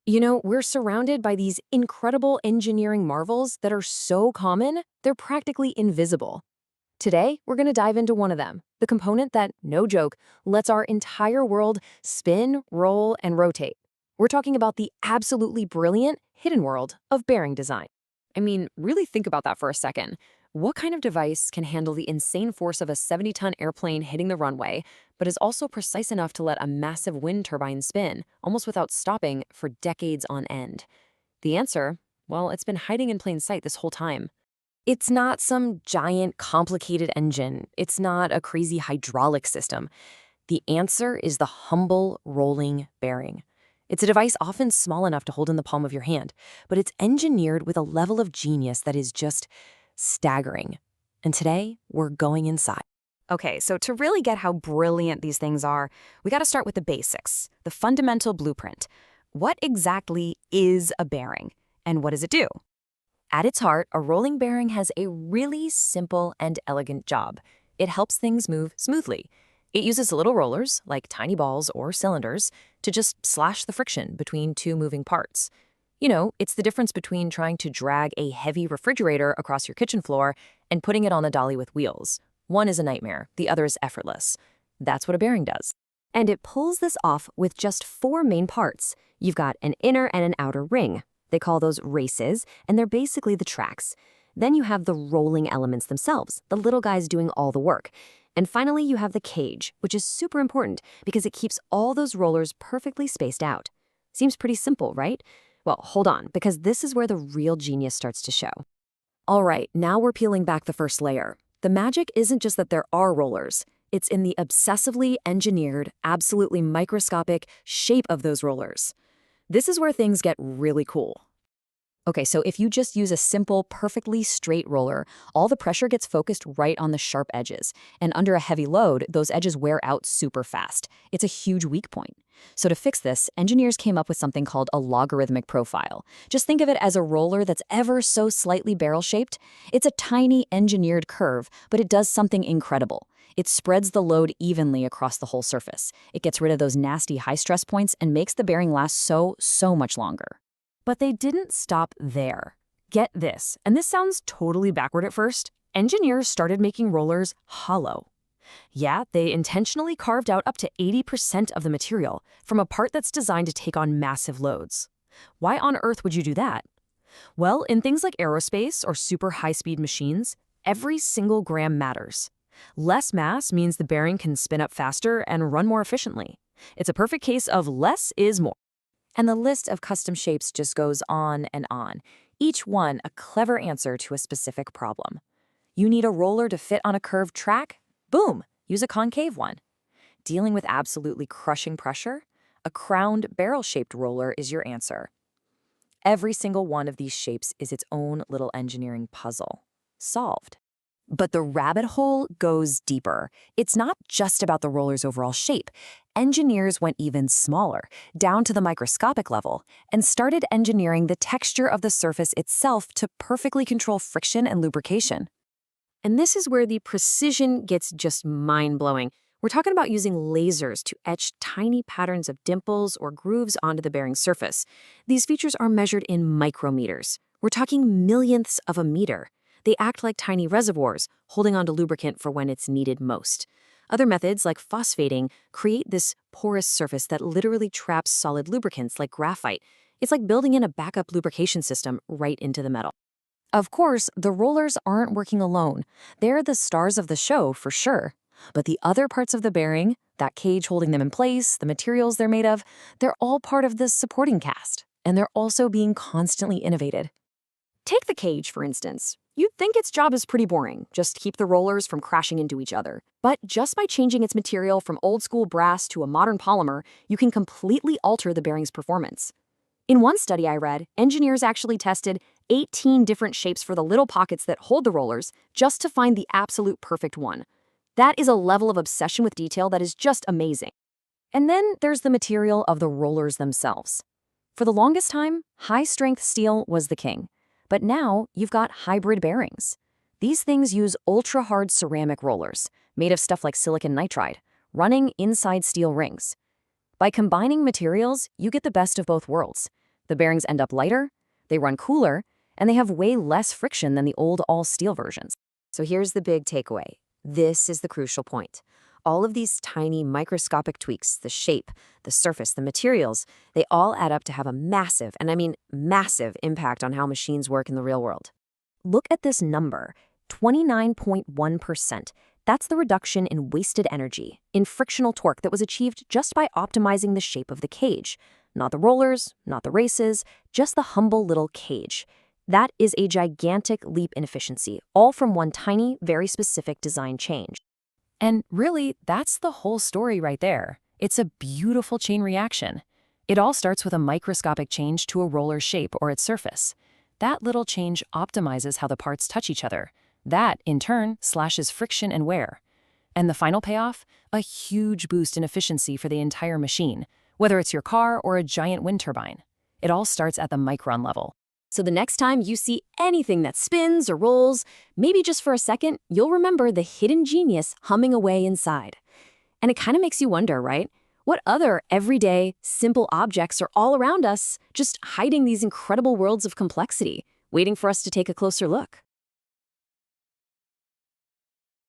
We're surrounded by these incredible engineering marvels that are so common, they're practically invisible. Today, we're going to dive into one of them, the component that, no joke, lets our entire world spin, roll, and rotate. We're talking about the absolutely brilliant hidden world of bearing design. I mean, really think about that for a second. What kind of device can handle the insane force of a 70-ton airplane hitting the runway, but is also precise enough to let a massive wind turbine spin, almost without stopping, for decades on end? The answer? Well, it's been hiding in plain sight this whole time. It's not some giant, complicated engine. It's not a crazy hydraulic system. The answer is the humble rolling bearing. It's a device often small enough to hold in the palm of your hand, but it's engineered with a level of genius that is just staggering. And today, we're going inside. Okay, so to really get how brilliant these things are, we got to start with the basics, the fundamental blueprint. What exactly is a bearing, and what does it do? At its heart, a rolling bearing has a really simple and elegant job. It helps things move smoothly. It uses little rollers, like tiny balls or cylinders, to just slash the friction between two moving parts. It's the difference between trying to drag a heavy refrigerator across your kitchen floor and putting it on a dolly with wheels. One is a nightmare, the other is effortless. That's what a bearing does. And it pulls this off with just four main parts. You've got an inner and an outer ring. They call those races, and they're basically the tracks. Then you have the rolling elements themselves, the little guys doing all the work. And finally, you have the cage, which is super important because it keeps all those rollers perfectly spaced out. Seems pretty simple, right? Well, hold on, because this is where the real genius starts to show. All right, now we're peeling back the first layer. The magic isn't just that there are rollers. It's in the obsessively engineered, absolutely microscopic shape of those rollers. This is where things get really cool. Okay, so if you just use a simple, perfectly straight roller, all the pressure gets focused right on the sharp edges. And under a heavy load, those edges wear out super fast. It's a huge weak point. So to fix this, engineers came up with something called a logarithmic profile. Just think of it as a roller that's ever so slightly barrel-shaped. It's a tiny engineered curve, but it does something incredible. It spreads the load evenly across the whole surface. It gets rid of those nasty high-stress points and makes the bearing last so much longer. But they didn't stop there. Get this, and this sounds totally backward at first. Engineers started making rollers hollow. Yeah, they intentionally carved out up to 80% of the material from a part that's designed to take on massive loads. Why on earth would you do that? Well, in things like aerospace or super high-speed machines, every single gram matters. Less mass means the bearing can spin up faster and run more efficiently. It's a perfect case of less is more. And the list of custom shapes just goes on and on, each one a clever answer to a specific problem. You need a roller to fit on a curved track? Boom, use a concave one. Dealing with absolutely crushing pressure? A crowned, barrel-shaped roller is your answer. Every single one of these shapes is its own little engineering puzzle. Solved. But the rabbit hole goes deeper. It's not just about the roller's overall shape. Engineers went even smaller, down to the microscopic level, and started engineering the texture of the surface itself to perfectly control friction and lubrication. And this is where the precision gets just mind-blowing. We're talking about using lasers to etch tiny patterns of dimples or grooves onto the bearing surface. These features are measured in micrometers. We're talking millionths of a meter. They act like tiny reservoirs, holding onto lubricant for when it's needed most. Other methods, like phosphating, create this porous surface that literally traps solid lubricants like graphite. It's like building in a backup lubrication system right into the metal. Of course, the rollers aren't working alone. They're the stars of the show, for sure. But the other parts of the bearing, that cage holding them in place, the materials they're made of, they're all part of the supporting cast. And they're also being constantly innovated. Take the cage, for instance. You'd think its job is pretty boring, just keep the rollers from crashing into each other. But just by changing its material from old-school brass to a modern polymer, you can completely alter the bearing's performance. In one study I read, engineers actually tested 18 different shapes for the little pockets that hold the rollers just to find the absolute perfect one. That is a level of obsession with detail that is just amazing. And then there's the material of the rollers themselves. For the longest time, high-strength steel was the king. But now you've got hybrid bearings. These things use ultra-hard ceramic rollers, made of stuff like silicon nitride, running inside steel rings. By combining materials, you get the best of both worlds. The bearings end up lighter, they run cooler, and they have way less friction than the old all-steel versions. So here's the big takeaway. This is the crucial point. All of these tiny microscopic tweaks, the shape, the surface, the materials, they all add up to have a massive, and I mean massive, impact on how machines work in the real world. Look at this number, 29.1%. That's the reduction in wasted energy, in frictional torque that was achieved just by optimizing the shape of the cage. Not the rollers, not the races, just the humble little cage. That is a gigantic leap in efficiency, all from one tiny, very specific design change. And really, that's the whole story right there. It's a beautiful chain reaction. It all starts with a microscopic change to a roller's shape or its surface. That little change optimizes how the parts touch each other. That, in turn, slashes friction and wear. And the final payoff? A huge boost in efficiency for the entire machine, whether it's your car or a giant wind turbine. It all starts at the micron level. So the next time you see anything that spins or rolls, maybe just for a second, you'll remember the hidden genius humming away inside. And it kind of makes you wonder, right? What other everyday, simple objects are all around us, just hiding these incredible worlds of complexity, waiting for us to take a closer look?